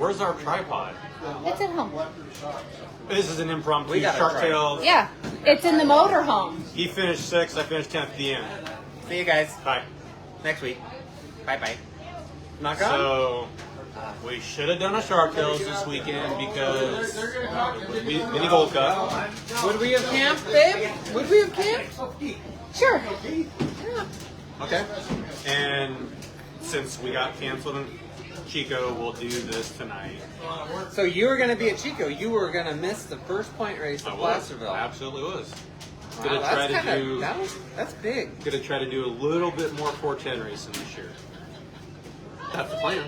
Where's our tripod? It's at home. This is an impromptu We got a Shark tripod. Tales. Yeah, it's in the motorhome. He finished 6th, I finished 10th at the end. See you guys Bye. next week. Bye-bye. Knock on. So, we should have done a Shark Tales this weekend because it was Mini Gold Cup. Would we have camped, babe? Would we have camped? Sure. Okay. And since we got canceled in Chico, we'll do this tonight. So you were going to be at Chico. You were going to miss the first point race I of was. Placerville. I absolutely was. Wow, Gonna try that's to do. that's big. Gonna try to do a little bit more 410 racing this year. That's the plan.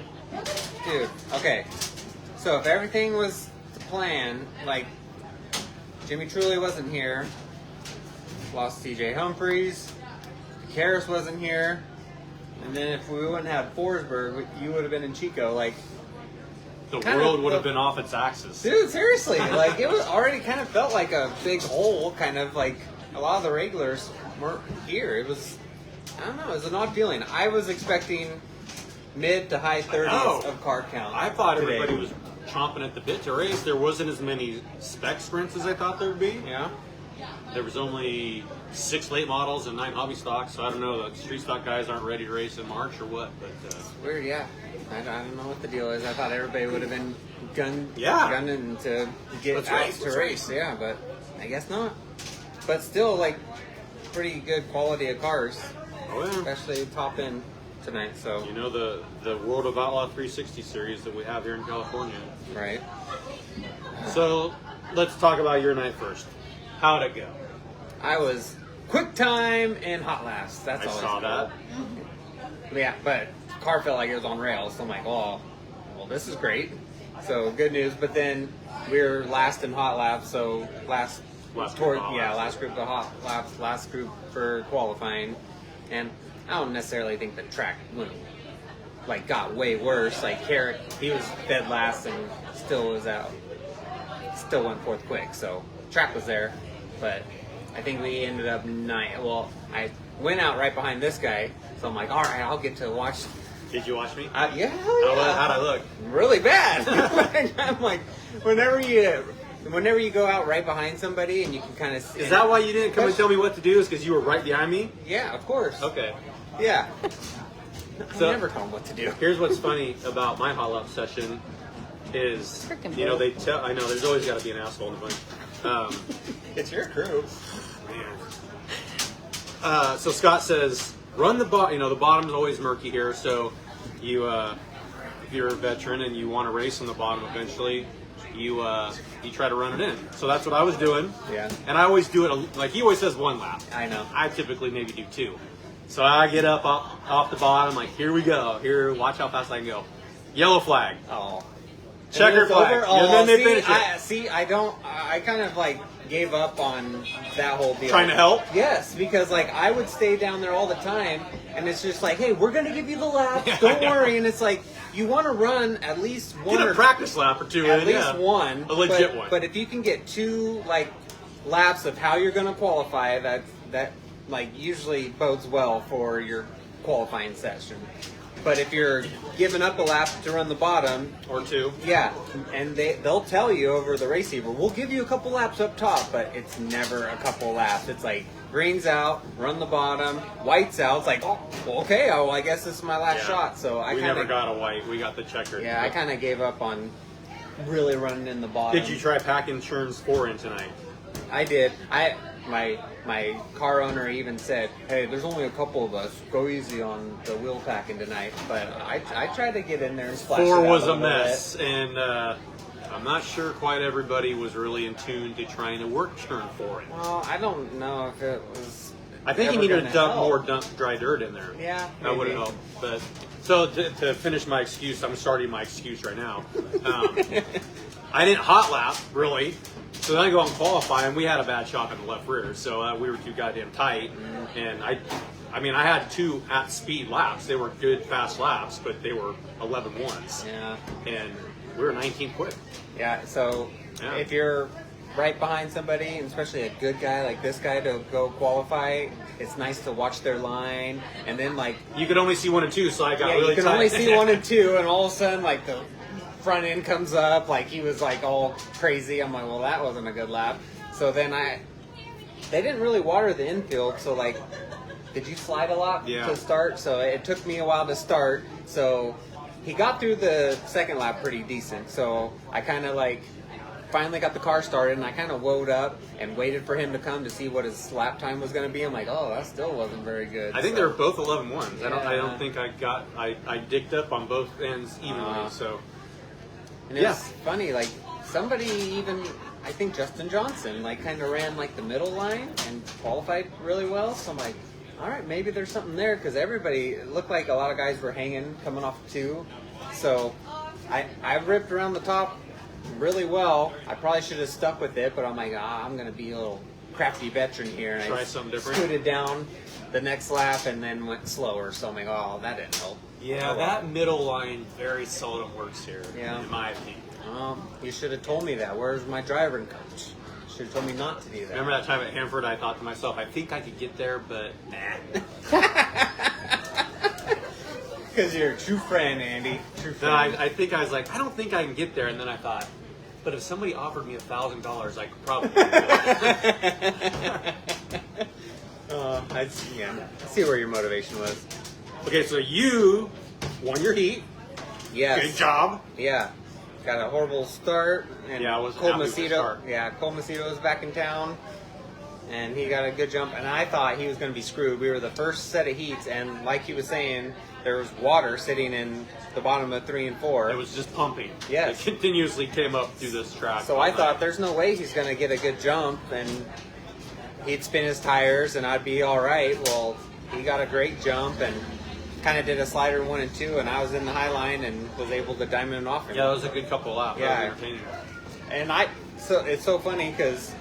Dude, okay. So if everything was to plan, like Jimmy Truly wasn't here, lost TJ Humphreys, Karras wasn't here, and then if we wouldn't have Forsberg, you would have been in Chico. Like, The Kind world of would have the- been off its axis. dude, seriously, like it was already kind of felt like a big hole. Kind of like a lot of the regulars weren't here. It was, I don't know, it was an odd feeling. I was expecting mid to high 30s of car count. I thought today. everybody was chomping at the bit to race. There wasn't as many spec sprints as I thought there would be. Yeah. There was only 6 late models and 9 hobby stocks, so I don't know. The street stock guys aren't ready to race in March or what, but Weird, yeah. I don't know what the deal is. I thought everybody would have been gunning to get Let's out race, to let's race. Yeah, but I guess not. But still, like, pretty good quality of cars, oh yeah. especially top end tonight. So, You know the World of Outlaw 360 series that we have here in California. right. So let's talk about your night first. How'd it go? I was quick time and hot laps. That's I always saw cool. that. Yeah, but car felt like it was on rails. So I'm like, oh, well, this is great. So good news. But then we were last in hot laps. So last Last toward, group of hot yeah, laps. last group of hot laps, last group for qualifying. And I don't necessarily think the track got way worse. Like Carrick, he was dead last and still was out. Still went fourth quick. So track was there, but I think we ended up Well, I went out right behind this guy, so I'm like, all right, I'll get to watch. Did you watch me? Yeah, hell yeah. How'd I look? Really bad. I'm like, whenever you go out right behind somebody and you can kind of. Is that why you didn't come and tell me what to do? Is because you were right behind me? Yeah, of course. Okay. Yeah. So- I never tell them what to do. Here's what's funny about my hot lap session is, Frickin' you know, bull. they tell. I know there's always got to be an asshole in the bunch. It's your crew. Man. So Scott says, run the bottom. You know, the bottom's always murky here. So you, if you're a veteran and you want to race on the bottom eventually, you try to run it in. So that's what I was doing. Yeah. And I always do it like he always says 1 lap. I know. I typically maybe do 2. So I get up off the bottom, like, here we go. Here, watch how fast I can go. Yellow flag. Oh. Checker And it's flag. over? And then they finish it. I kind of like gave up on that whole deal. Trying to help? Yes, because like I would stay down there all the time, and it's just like, hey, we're gonna give you the lap. Don't worry. And it's like you want to run at least one Get a or practice lap or 2 at in, least yeah. one, A legit but, one. But if you can get 2 like laps of how you're gonna qualify, that like usually bodes well for your qualifying session. But if you're giving up a lap to run the bottom, Or 2. yeah, and they'll tell you over the receiver, we'll give you a couple laps up top, but it's never a couple laps. It's like green's out, run the bottom, white's out. It's like, oh, well, okay, well, I guess this is my last Yeah. shot. So We never got a white. We got the checkered. I kind of gave up on really running in the bottom. Did you try pack insurance 4 in tonight? I did. My car owner even said, "Hey, there's only a couple of us. Go easy on the wheel packing tonight." But I tried to get in there and splash. 4 it out was a little mess, and I'm not sure quite everybody was really in tune to trying to work turn 4 in. bit. Well, I don't know if it was. I think you ever needed to gonna dump help. more dry dirt in there. Yeah, That would maybe. have helped. But so to finish my excuse, I'm starting my excuse right now. I didn't hot lap really, so then I go out and qualify, and we had a bad shop in the left rear, so we were too goddamn tight. And I mean, I had 2 at speed laps. They were good fast laps, but they were 11.1s, Yeah. and we were 19 quick. Yeah. So Yeah. if you're right behind somebody, and especially a good guy like this guy to go qualify, it's nice to watch their line, and then like. You could only see 1 and 2, so I got Yeah, really you can tight. only see 1 and 2, and all of a sudden, like the front end comes up, like he was like all crazy. I'm like, well, that wasn't a good lap. So then they didn't really water the infield, so like, did you slide a lot to start? So it took me a while to start. So he got through the second lap pretty decent. So I kind of like finally got the car started, and I kind of woed up and waited for him to come to see what his lap time was going to be. I'm like, oh, that still wasn't very good. I think they were both 11.1s. Yeah. I don't think I dicked up on both ends evenly. So and it was funny, like somebody even, I think Justin Johnson, like kind of ran like the middle line and qualified really well. So I'm like, all right, maybe there's something there, because everybody, it looked like a lot of guys were hanging coming off 2. So I ripped around the top really well. I probably should have stuck with it, but I'm like, I'm going to be a little crafty veteran here. And try something different. Scooted down the next lap and then went slower. So I'm like, oh, that didn't help. yeah, that middle line very seldom works here, in my opinion. You should have told me that. Where's my driving coach? Should have told me not to do that. Remember that time at Hanford, I thought to myself, I think I could get there, but nah. Because you're a true friend, Andy. True No, friend. I think I was like, I don't think I can get there. And then I thought, but if somebody offered me $1,000, I could probably do it. I see where your motivation was. Okay, so you won your heat. Yes. Good job. Yeah. Got a horrible start. And Yeah, it wasn't Cole happy with the Macedo. start. Yeah, Cole Macedo was back in town. And he got a good jump. And I thought he was going to be screwed. We were the first set of heats. And like he was saying, there was water sitting in the bottom of 3 and 4. It was just pumping. Yes. It continuously came up through this track. So I thought there's no way he's going to get a good jump. And he'd spin his tires and I'd be all right. Well, he got a great jump and kind of did a slider 1 and 2. And I was in the high line and was able to diamond off him. Yeah, that was a good couple of laps. Yeah. That was entertaining. And so it's so funny because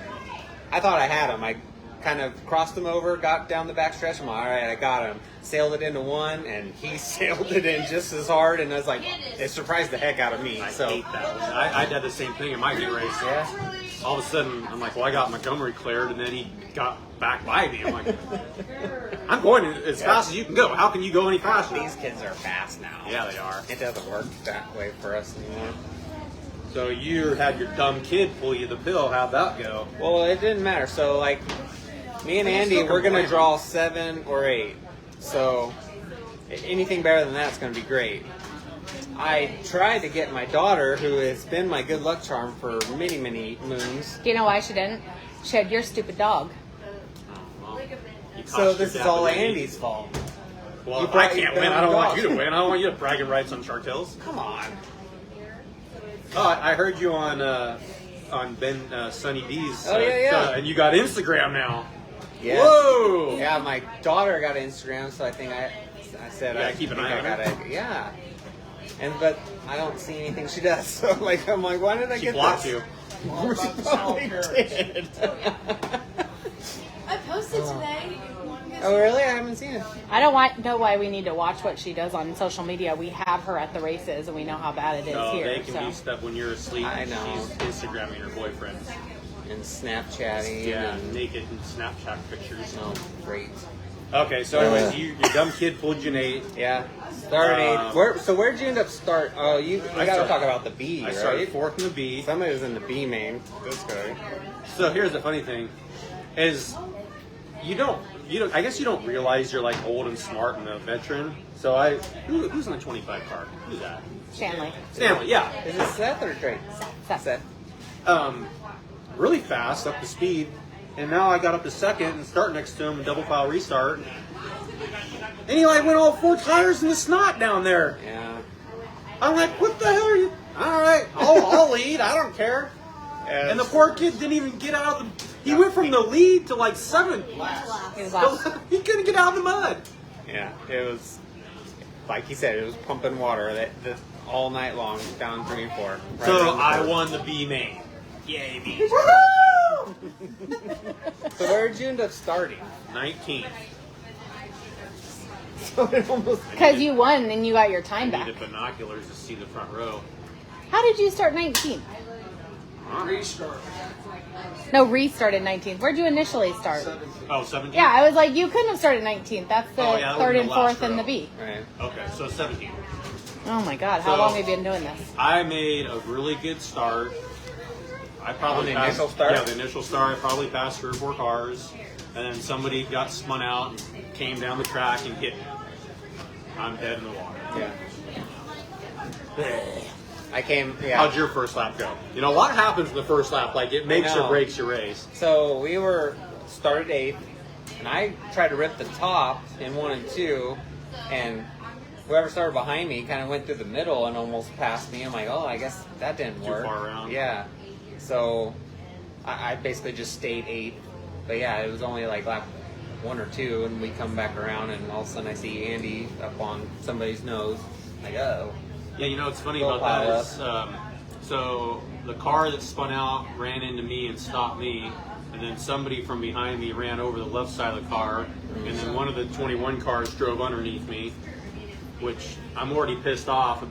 I thought I had him. I kind of crossed him over, got down the backstretch. I'm like, all right, I got him. Sailed it into 1, and he sailed it in just as hard. And I was like, it surprised the heck out of me. I So hate that one. I did the same thing in my heat race. yeah, All of a sudden, I'm like, well, I got Montgomery cleared, and then he got back by me. I'm like, I'm going as fast as you can go. How can you go any faster? these kids are fast now. Yeah, they are. It doesn't work that way for us anymore. So you had your dumb kid pull you the bill. How'd that go? Well, it didn't matter. So like, me and Andy, we're gonna draw 7 or 8. So anything better than that's gonna be great. I tried to get my daughter, who has been my good luck charm for many, many moons. Do you know why she didn't? She had your stupid dog. Well, you So cost this your is all dad the Andy's fault. Well, You if I brought can't your win. I dumb don't want dog. you to win. I don't want you to bragging rights on Shark Hills. Come on. Oh, I heard you on Ben Sunny D's. Oh, yeah. And you got Instagram now. Yes. Whoa! Yeah, my daughter got Instagram, so I think I said Yeah, I keep an think eye I on got her. it. Yeah. But I don't see anything she does. So like I'm like, why did I She get blocked this? you. She probably did. I posted today. Oh really? I haven't seen it. I don't know why we need to watch what she does on social media. We have her at the races, and we know how bad it is No, here. they can so. be stuff when you're asleep. I know. She's Instagramming her boyfriend. And Snapchatting. Yeah, And, naked Snapchat pictures. oh, great. Okay, so anyways, your dumb kid pulled you an 8. Yeah. Started. Where'd you end up start? Oh, you I got to started- talk about the B, I right? started 4th in the B. Somebody was in the B main. This guy. So here's the funny thing, is you don't I guess you don't realize you're like old and smart and a veteran. So who's in the 25 car? Who's that? Stanley. Stanley, yeah. Is it Seth or Drake? Seth. Really fast up to speed, and now I got up to 2nd and start next to him and double file restart. And he like went all 4 tires in the snot down there. Yeah. I'm like, what the hell are you? All right, I'll lead. I don't care. And the poor kid didn't even get out of the. He went from the lead to like 7th. He was last. He couldn't get out of the mud. Yeah, it was like he said. It was pumping water that all night long down 3 and 4. Right So around the I curve. won the B main. Yay me. So where did you end up starting? 19. So it almost. Because you won and you got your time I back. needed binoculars to see the front row. How did you start 19th? Restart. No, restarted 19th. Where'd you initially start? Oh, 17? Yeah, I was like, you couldn't have started 19th. That's the Oh, yeah, that third would've and been the last fourth in the row. B. Right. Okay, so 17. Oh my God! How So- long have you been doing this? I made a really good start. I probably On the passed, initial start? Yeah, the initial start. I probably passed 3 or 4 cars, and then somebody got spun out and came down the track and hit me. I'm dead in the water. Yeah. I came. Yeah. How'd your first lap go? You know, a lot happens in the first lap. Like, it makes or know. breaks your race. So we were started 8th, and I tried to rip the top in 1 and 2, and whoever started behind me kind of went through the middle and almost passed me. I'm like, oh, I guess that didn't Too work. far around. Yeah. So I basically just stayed 8th. But yeah, it was only like lap 1 or 2, and we come back around, and all of a sudden I see Andy up on somebody's nose. Like, oh. Yeah, you know what's funny Go about that pile is, so the car that spun out ran into me and stopped me, and then somebody from behind me ran over the left side of the car, and then one of the 21 cars drove underneath me, which I'm already pissed off.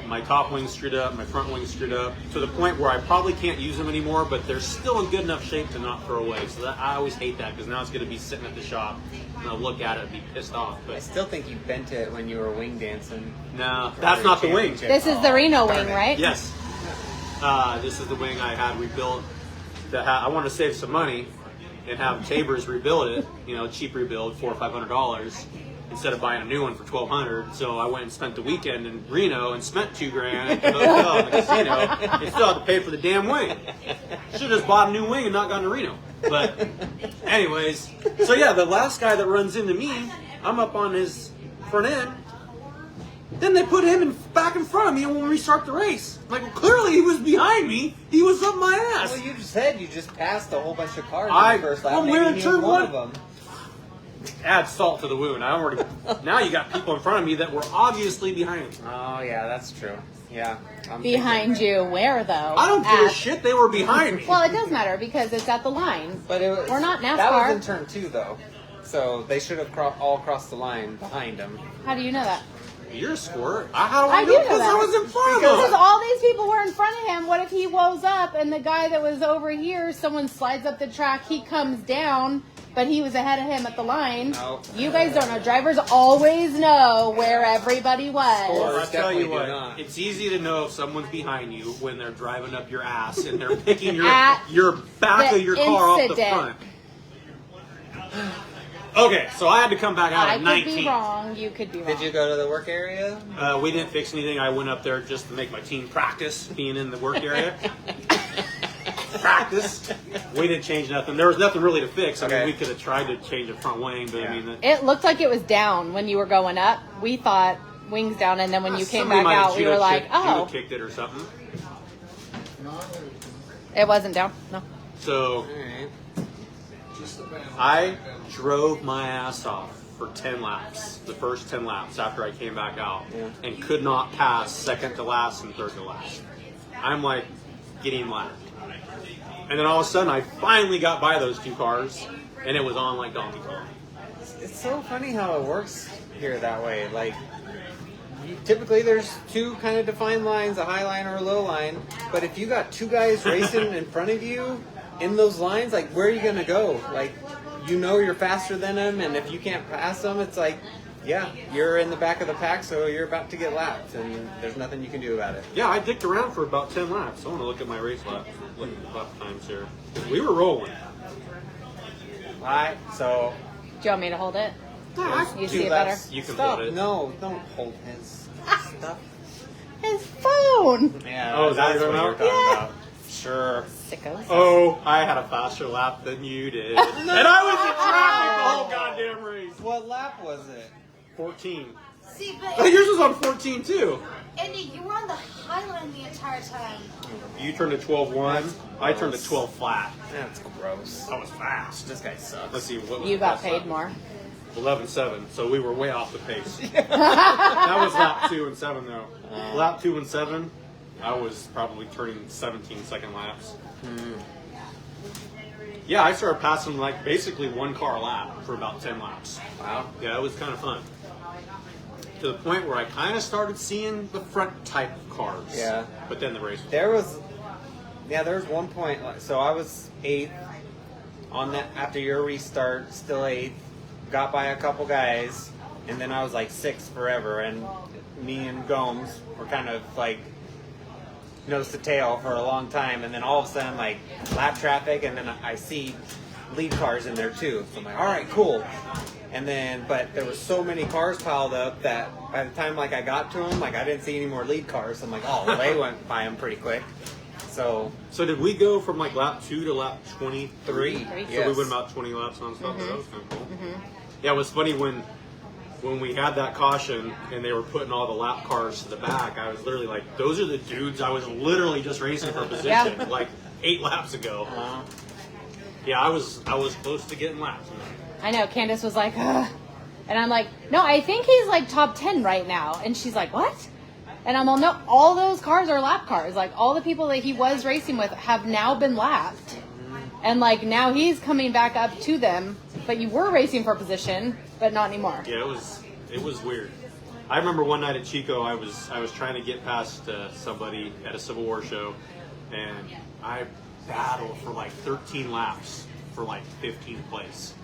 My top wing's screwed up, my front wing's screwed up, to the point where I probably can't use them anymore, but they're still in good enough shape to not throw away. So that, I always hate that, because now it's going to be sitting at the shop, and I'll look at it and be pissed off. I But still think you bent it when you were wing dancing. no, that's not the wing. This is the Reno wing, right? Yes. This is the wing I had rebuilt. I want to save some money and have Tabers rebuild it. You know, cheap rebuild, $400 or $500, instead of buying a new one for $1,200. So I went and spent the weekend in Reno and spent $2,000 at the hotel and the casino, and still had to pay for the damn wing. Should have just bought a new wing and not gone to Reno. But anyways, so yeah, the last guy that runs into me, I'm up on his front end. Then they put him back in front of me, and when we start the race, like, well, clearly he was behind me. He was up my ass. Well, you just said you just passed a whole bunch of cars I- in the first lap. well, Maybe we're in he was turn one one. of them. Add salt to the wound. I already. Now you got people in front of me that were obviously behind me. Oh yeah, that's true. Yeah. I'm Behind you, where though? I don't give a At- shit. They were behind me. Well, it does matter because it's at the line. But it was, We're not That NASCAR. was in turn 2 though, so they should have all crossed the line behind him. How do you know that? You're a squirt. How do I I do know? know Because that. I was in front of Because him. all these people were in front of him. What if he woes up and the guy that was over here, someone slides up the track, he comes down, but he was ahead of him at the line? No. You guys don't know. Drivers always know where everybody was. Or- I'll tell you Definitely do what. not. It's easy to know if someone's behind you when they're driving up your ass and they're picking At your back the of your car off the incident. front. Okay, so I had to come back out I at could 19. be wrong. You could be wrong. Did you go to the work area? We didn't fix anything. I went up there just to make my team practice being in the work area. Practice. We didn't change nothing. There was nothing really to fix. I mean, Okay. we could have tried to change the front wing, but I Yeah. mean, It looked like it was down when you were going up. We thought wings down, and then when you came somebody back might have out, we were like, judo oh, kicked it or something. it wasn't down. No. So Alright. I drove my ass off for 10 laps, the first 10 laps after I came back out, Yeah. and could not pass second to last and third to last. I'm like getting lapped. And then all of a sudden, I finally got by those 2 cars, and it was on like Donkey Kong. It's so funny how it works here that way. Like, typically there's 2 kind of defined lines, a high line or a low line. But if you got 2 guys racing in front of you in those lines, like, where are you gonna go? Like, you know you're faster than them, and if you can't pass them, it's like, yeah, you're in the back of the pack, so you're about to get lapped, and there's nothing you can do about it. Yeah, I dicked around for about 10 laps. I want to look at my race lap times here. We were rolling. Alright, so Do you want me to hold it? You see it better? You can Stop. hold it. No, don't hold his stuff. His phone. Yeah, Oh, is that that's what what you're you're talking talking about? about. Sure. Sickos. Oh, I had a faster lap than you did. And I was in traffic the whole goddamn race. What lap was it? 14. See, Oh, but yours was on 14 too. Andy, you were on the high line the entire time. You turned to 12.1. I turned to 12 flat. That's gross. I was fast. This guy sucks. Let's see what was You the got best paid lap? more. 11.7. So we were way off the pace. That was lap 2 and 7 though. Lap 2 and 7, I was probably turning 17 second laps. Yeah, I started passing like basically 1 car a lap for about 10 laps. Wow. Yeah, it was kind of fun. To the point where I kind of started seeing the front type of cars. Yeah. But then the race. There was one point. So I was 8th on that after your restart, still 8th. Got by a couple guys, and then I was like 6th forever. And me and Gomes were kind of like nose to tail for a long time, and then all of a sudden, like, lap traffic, and then I see lead cars in there too. So I'm like, all right, cool. And then, but there were so many cars piled up that by the time like I got to them, like I didn't see any more lead cars. So I'm like, oh, well, they went by them pretty quick. So did we go from like lap 2 to lap 23? So Yes. we went about 20 laps on stuff. That was kind of cool. Yeah, it was funny when we had that caution and they were putting all the lap cars to the back. I was literally like, those are the dudes I was literally just racing for position like 8 laps ago. Yeah, I was close to getting laps. I know. Candace was like, ugh. And I'm like, no, I think he's like top 10 right now. And she's like, what? And I'm all, no, all those cars are lap cars. Like, all the people that he was racing with have now been lapped. And like, now he's coming back up to them. But you were racing for position, but not anymore. Yeah, it was weird. I remember one night at Chico, I was trying to get past somebody at a Civil War show, and I battled for like 13 laps for like 15th place.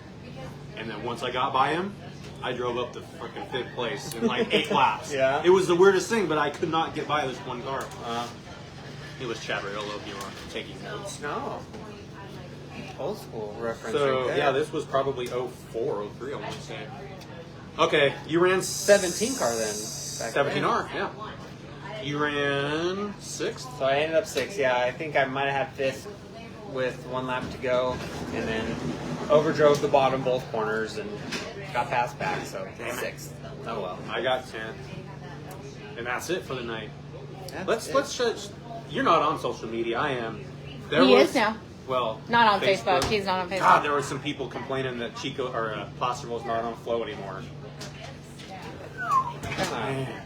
And then once I got by him, I drove up to freaking 5th place in like 8 laps. Yeah. It was the weirdest thing, but I could not get by this one car. It was Chavarello if you were taking notes. no, old school reference. So, right there. yeah, this was probably 04, 03, I want to say. Okay, you ran 17 car then. back then. 17R, yeah. You ran 6th? So I ended up 6th. Yeah, I think I might have had 5th with 1 lap to go, and then overdrove the bottom both corners and got passed back. So 6th. Oh well. I got 10th. And that's it for the night. That's Let's you're not on social media. I am. He is now. Well, Not on Facebook. He's not on Facebook. God, there were some people complaining that Chico or Placerville's not on Flow anymore. Man.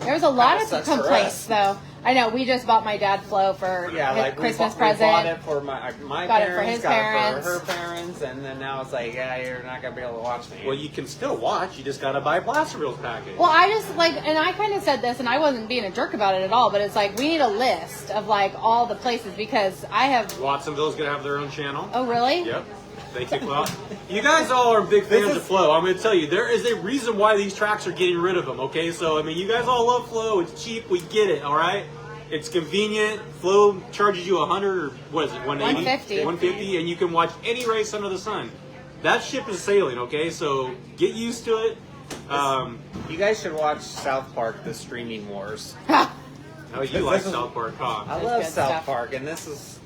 There was a lot of Sucks for complaints, though. I know. We just bought my dad Flo for his Christmas present. We bought it for my Got it parents, for his got parents. it for her parents, and then now it's like, yeah, you're not gonna be able to watch me. Well, you can still watch. You just gotta buy Placerville's package. Well, I just like, and I kind of said this, and I wasn't being a jerk about it at all, but it's like we need a list of like all the places because I have. Watsonville's gonna have their own channel. Oh, really? Yep. They kick well. You guys all are big fans of Flow. I'm going to tell you, there is a reason why these tracks are getting rid of them, okay? So, I mean, you guys all love Flow. It's cheap. We get it, all right? It's convenient. Flow charges you $100 or what is it, $180? $150, and you can watch any race under the sun. That ship is sailing, okay? So, get used to it. You guys should watch South Park: The Streaming Wars. Oh, you like South Park, huh? I That's love good South stuff. Park, and this is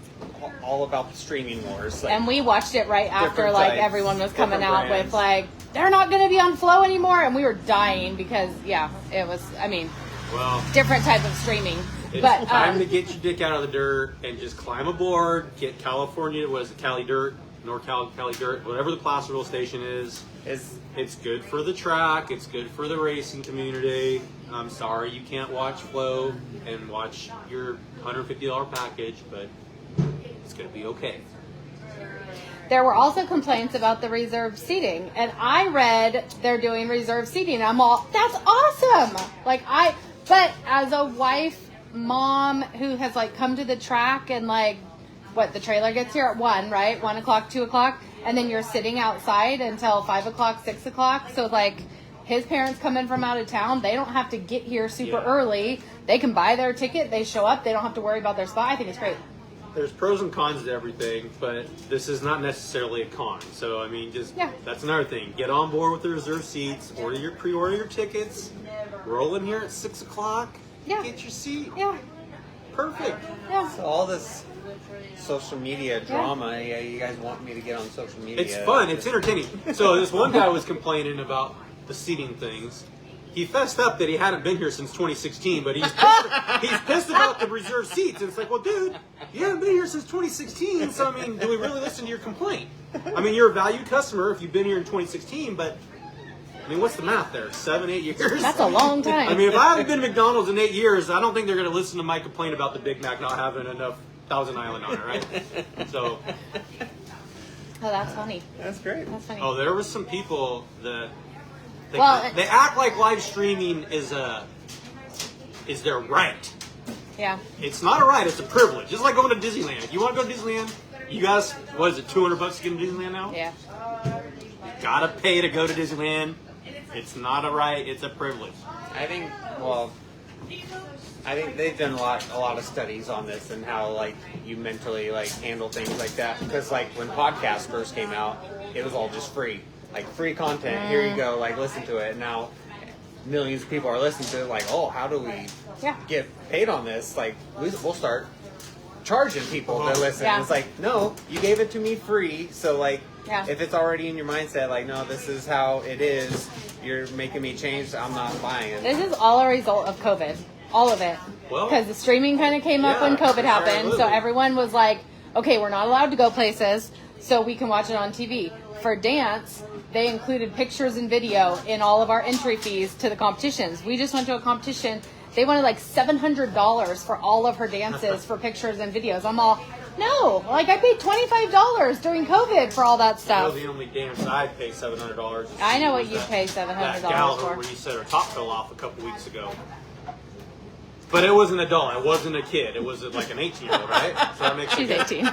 all about the streaming wars. Like, And we watched it right after Different like types, everyone was coming different out brands. with like they're not going to be on Flow anymore, and we were dying because it was. I mean, Well, different type of streaming. it's But time to get your dick out of the dirt and just climb aboard, get California, what is it, Cali Dirt, NorCal Cali Dirt, whatever the Placerville station is. It's good for the track. It's good for the racing community. I'm sorry you can't watch Flow and watch your $150 package, but it's going to be okay. there were also complaints about the reserved seating, and I read they're doing reserved seating. And I'm all, that's awesome. But as a wife, mom who has like come to the track and like, the trailer gets here at 1, right? 1 o'clock, 2 o'clock, and then you're sitting outside until 5 o'clock, 6 o'clock. So like, his parents come in from out of town. They don't have to get here super early. They can buy their ticket. They show up. They don't have to worry about their spot. I think it's great. There's pros and cons to everything, but this is not necessarily a con. So, I mean, that's another thing. Get on board with the reserved seats, pre-order your tickets, roll in here at 6 o'clock, get your seat. Yeah. Perfect. Yeah. so all this social media drama. Yeah, you guys want me to get on social media? It's fun. It's entertaining. So this one guy was complaining about the seating things. He fessed up that he hadn't been here since 2016, but he's pissed about the reserved seats. And it's like, well, dude, you haven't been here since 2016, so, I mean, do we really listen to your complaint? I mean, you're a valued customer if you've been here in 2016, but, I mean, what's the math there? 7, 8 years? That's a long time. I mean, if I haven't been to McDonald's in 8 years, I don't think they're going to listen to my complaint about the Big Mac not having enough Thousand Island on it, right? So, Oh, that's funny. That's great. That's funny. oh, there was some people that they act like live streaming is their right. Yeah. It's not a right; it's a privilege. Just like going to Disneyland. If you want to go to Disneyland, you guys, what is it, $200 to get to Disneyland now? Yeah. You gotta pay to go to Disneyland. It's not a right, it's a privilege. I think they've done a lot of studies on this and how like you mentally like handle things like that. Because like when podcasts first came out, it was all just free, like free content. Here you go, like listen to it. And now millions of people are listening to it. Like, oh, how do we get paid on this? Like we'll start charging people to listen. Yeah. It's like, no, you gave it to me free, so like Yeah. if it's already in your mindset, like, no, this is how it is, you're making me change, I'm not buying it. This is all a result of COVID. All of it. Well, Because the streaming kind of came up yeah, when for COVID sure, happened. So absolutely. everyone was like, okay, we're not allowed to go places, so we can watch it on TV. For dance, they included pictures and video in all of our entry fees to the competitions. We just went to a competition. They wanted like $700 for all of her dances for pictures and videos. I'm all, no, like I paid $25 during COVID for all that That stuff. was the only dance I'd pay $700. I know what you that- pay That $700 gala for. where you said her top fell off a couple weeks ago. But it was an adult. It wasn't a kid. It was like an 18-year-old, right? So that makes She's it good. 18.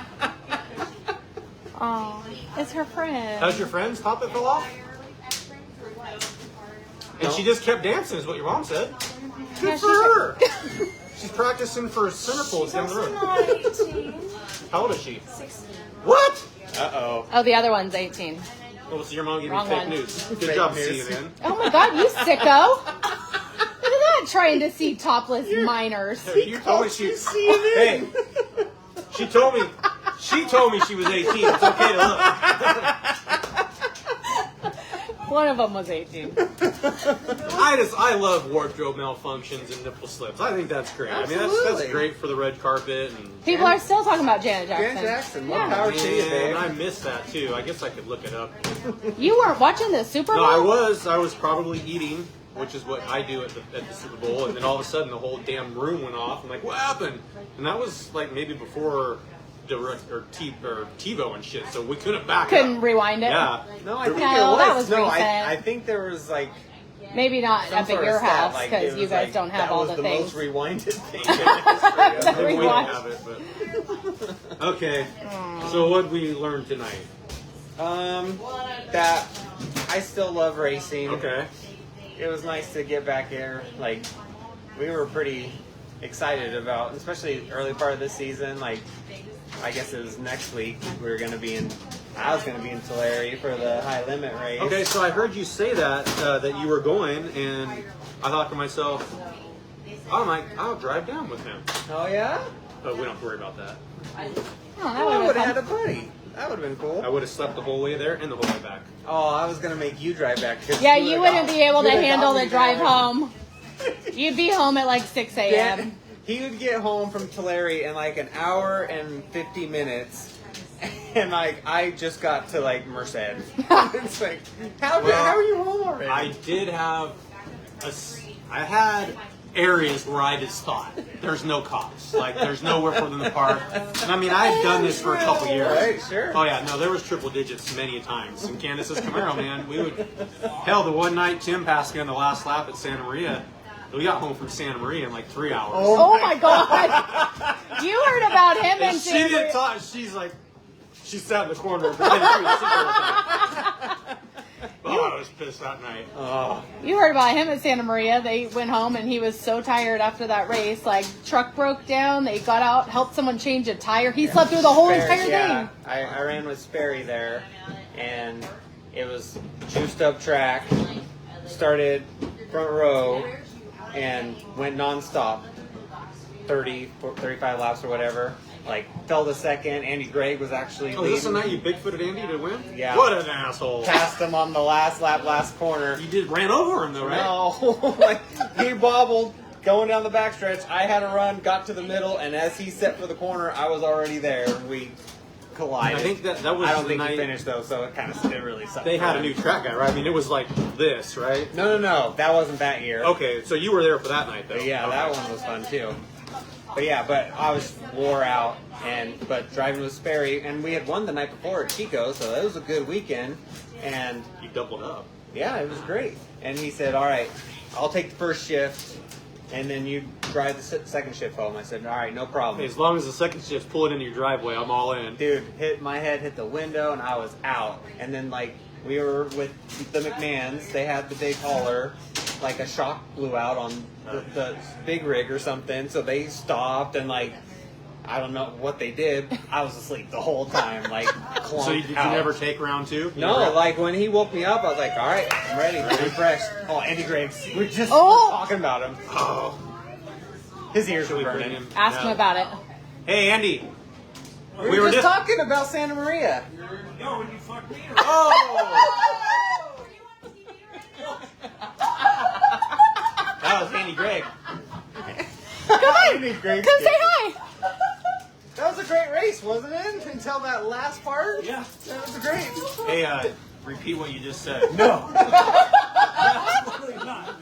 Oh, it's her friend. How's your friend's top that fell off? And she just kept dancing, is what your mom said. Good Yeah, for her. She's practicing for centerfolds down the road. not 18. How old is she? 16. What? Uh-oh. Oh, the other one's 18. Oh, so your mom gave me Wrong fake one. news. Good Fake job, news. CNN. Oh my god, you sicko! Look at that, trying to see topless minors. Hey, you told me Hey, she told me she was 18. It's okay to look. One of them was 18. I love wardrobe malfunctions and nipple slips. I think that's great. I mean, that's Absolutely. great for the red carpet. And People are still talking about Janet Jackson. Janet Jackson, more Yeah. power to you, and babe. I missed that too. I guess I could look it up. You weren't watching the Super Bowl? No, I was probably eating, which is what I do at the Super Bowl, and then all of a sudden the whole damn room went off. I'm like, what happened? And that was like maybe before direct or TiVo and shit, so we couldn't back Couldn't up. rewind it? Yeah. No, I think No, there was. that was no, recent. I think there was like Maybe not some up sort at of your stat, house like, because it you was guys like, don't have that all was the the things. most rewinded thing in history. The We don't rewind. have it, but okay. So what we learned tonight? That I still love racing. Okay. It was nice to get back here. Like, we were pretty excited about, especially early part of this season. Like, I guess it was next week. I was going to be in Tulare for the high limit race. Okay, so I heard you say that you were going, and I thought to myself, I'll drive down with him. Oh, yeah? But we don't have to worry about that. Oh, that I would would have have been had fun. a buddy. That would have been cool. I would have slept the whole way there and the whole way back. Oh, I was going to make you drive back. 'Cause Yeah, you you would've wouldn't got- be able to you would've handle got the me drive there. home. You'd be home at like 6 Yeah, a.m. he would get home from Tulare in like an hour and 50 minutes. And like, I just got to like Merced. It's like, how are you home already? I did have I had areas where I just thought there's no cops, like there's nowhere for them to park. And I mean, I've done this for a couple years. Right, sure. Oh yeah, no, there was triple digits many a times. And Candace's Camaro, man, we would the one night Tim passed me on the last lap at Santa Maria. We got home from Santa Maria in like 3 hours. Oh my god! You heard about him And and she didn't talk. She sat in the corner pretending she was super. Oh, I was pissed that night. Oh, You heard about him at Santa Maria. They went home and he was so tired after that race. Like, truck broke down. They got out, helped someone change a tire. He slept through the whole entire yeah. thing. I ran with Sperry there, and it was juiced up track. Started front row and went nonstop, 35 laps or whatever. Like, fell to second. Andy Gregg was actually Oh, leading. is this the night you bigfooted Andy to win? Yeah. What an asshole. Passed him on the last lap, last corner. You ran over him though, right? No, like, he bobbled going down the backstretch. I had to run, got to the middle, and as he set for the corner, I was already there. We collided. I think that was I don't the think night he finished though, so it really sucked. they for had a him. new track guy, right? I mean, it was like this, right? No, that wasn't that year. Okay, so you were there for that night though. But yeah, Okay. that one was fun too. But I was wore out, but driving with Sperry, and we had won the night before at Chico, so that was a good weekend. And You doubled up. yeah, it was great. And he said, "All right, I'll take the first shift, and then you drive the second shift home." I said, "All right, no problem." As long as the second shift's pulling into your driveway, I'm all in. Dude, my head hit the window, and I was out. And then like We were with the McMahons. They had the big hauler. Like a shock blew out on the big rig or something. So they stopped and like, I don't know what they did. I was asleep the whole time. Like, So did you never take round 2? No, like when he woke me up, I was like, all right, I'm ready. Refreshed. Oh, Andy Griggs. We're just talking about him. Oh. His ears Should were we bring burning. him? Ask him about it. Hey, Andy. We were just talking about Santa Maria. Yo, when you fucked me up. Oh! That was Andy Gregg. Come on. Andy Gregg. Come say hi. That was a great race, wasn't it? Until that last part? Yeah. That was great. Hey, repeat what you just said. No. Absolutely not.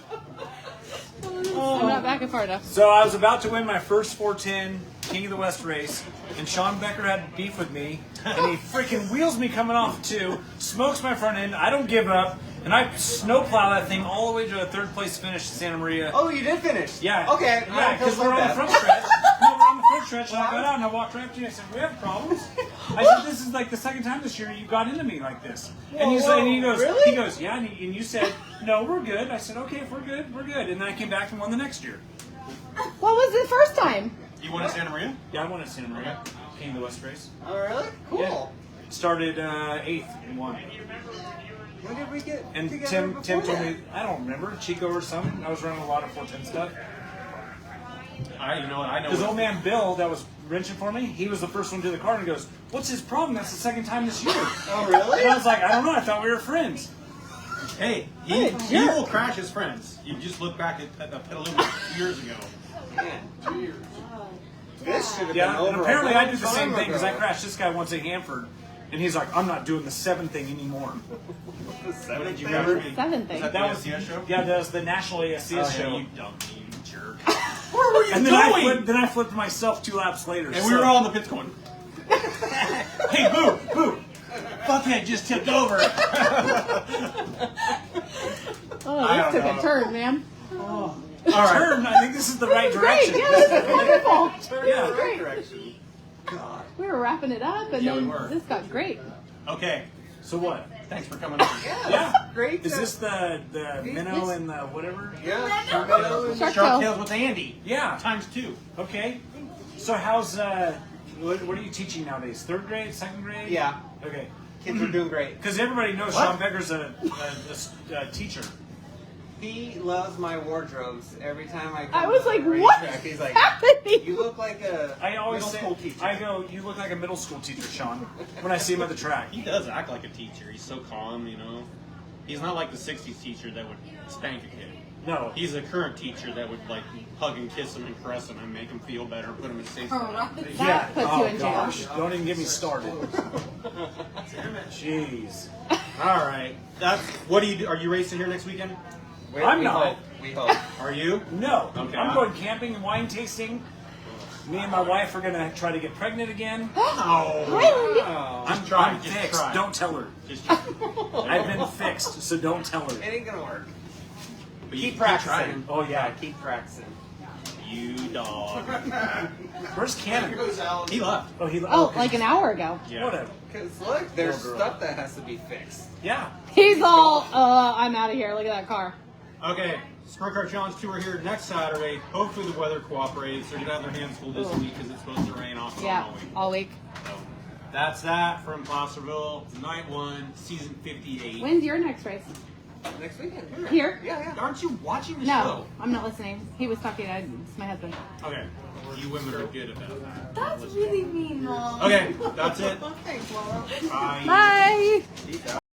I'm not back and far enough. So I was about to win my first 410 King of the West race, and Sean Becker had beef with me, and he freaking wheels me coming off 2, smokes my front end. I don't give up, and I snowplow that thing all the way to a 3rd place finish in Santa Maria. Oh, you did finish? Yeah. Okay. Yeah, because we're on the front stretch. No, we're on the front stretch, and I got out and I walked right up to you. I said, "We have problems." I said, "This is like the second time this year you got into me like this." And you said, and he goes, really? "He goes, yeah." And you said, "No, we're good." I said, "Okay, if we're good, we're good." And then I came back and won the next year. What was the first time? You won at Santa Maria? Yeah, I won at Santa Maria, King of the West race. Oh, really? Cool. Yeah. Started 8th and won. When did we get And together Tim before told that? me, I don't remember, Chico or something. I was running a lot of 410 stuff. You know what? I know. Because old man Bill, that was wrenching for me, he was the first one to the car and he goes, "What's his problem? That's the second time this year." Oh, really? And I was like, "I don't know. I thought we were friends." Hey, he will crash his friends. You just look back at the Petaluma years ago. Man. This should have been Yeah, over. and apparently a I long did the same time thing because I ago. crashed this guy once at Hanford. And he's like, "I'm not doing the 7 thing anymore." What did you thing. remember? 7 thing. That was the show? Yeah, that was the National ASCS Oh, show. you donkey, you jerk. Where were you And then I flipped myself 2 laps later. And we were all in the pits going, "Hey, boo, boo. Fuckhead just tipped over." Oh, this took a turn, man. All right. Turn. I think this is the right Great. direction. Yeah, this is wonderful. Yeah. Great. Direction. God. We were wrapping it up, and Yeah, we then were. this got great. Okay, So what? thanks for coming over. Yeah. Great. Is this the minnow and the whatever? Yeah. Shark Shark Tale. Tales with Andy. Yeah. Times 2. Okay. So how's what are you teaching nowadays? 3rd grade, 2nd grade? Yeah. Okay. Kids are doing great. Because everybody knows What? Sean Becker's a teacher. He loves my wardrobes every time I come I was to the like, what racetrack. He's is like, happening? you look like a I always middle say, school teacher. I go, "You look like a middle school teacher, Sean," when I see him at the track. He does act like a teacher. He's so calm, you know. He's not like the 60s teacher that would spank a kid. No. He's a current teacher that would like hug and kiss him and caress him and make him feel better and put him in a safe spot. That puts you in jail. Gosh, don't even get me started. Jeez. All right. That's what do you do? Are you racing here next weekend? I'm we not. Hope. We hope. Are you? No. Okay. I'm going camping and wine tasting. Me and my wife are going to try to get pregnant again. Oh. Really? I'm try, just fixed. try. Don't tell her. Just, I've been fixed, so don't tell her. It ain't gonna work. but you Keep trying. practicing. Oh, yeah. Keep practicing. You dog. Where's Cannon? He left. Oh, Oh, like an hour ago. Yeah. Whatever. Because look, there's Little girl. stuff that has to be fixed. Yeah. He's all, I'm out of here. Look at that car. Okay. Sprint Car Challenge Tour here next Saturday. Hopefully the weather cooperates. They're gonna have their hands full this week because it's supposed to rain off and on Yeah, all week. all week. So that's that from Placerville. Night 1, season 58. When's your next race? Next weekend. Here? Yeah. Aren't you watching the No, show? I'm not listening. He was talking. It's my husband. Okay. You women are good about that. That's really mean, Mom. Okay, that's it. Thanks, Mom. Bye. Bye. Peace out.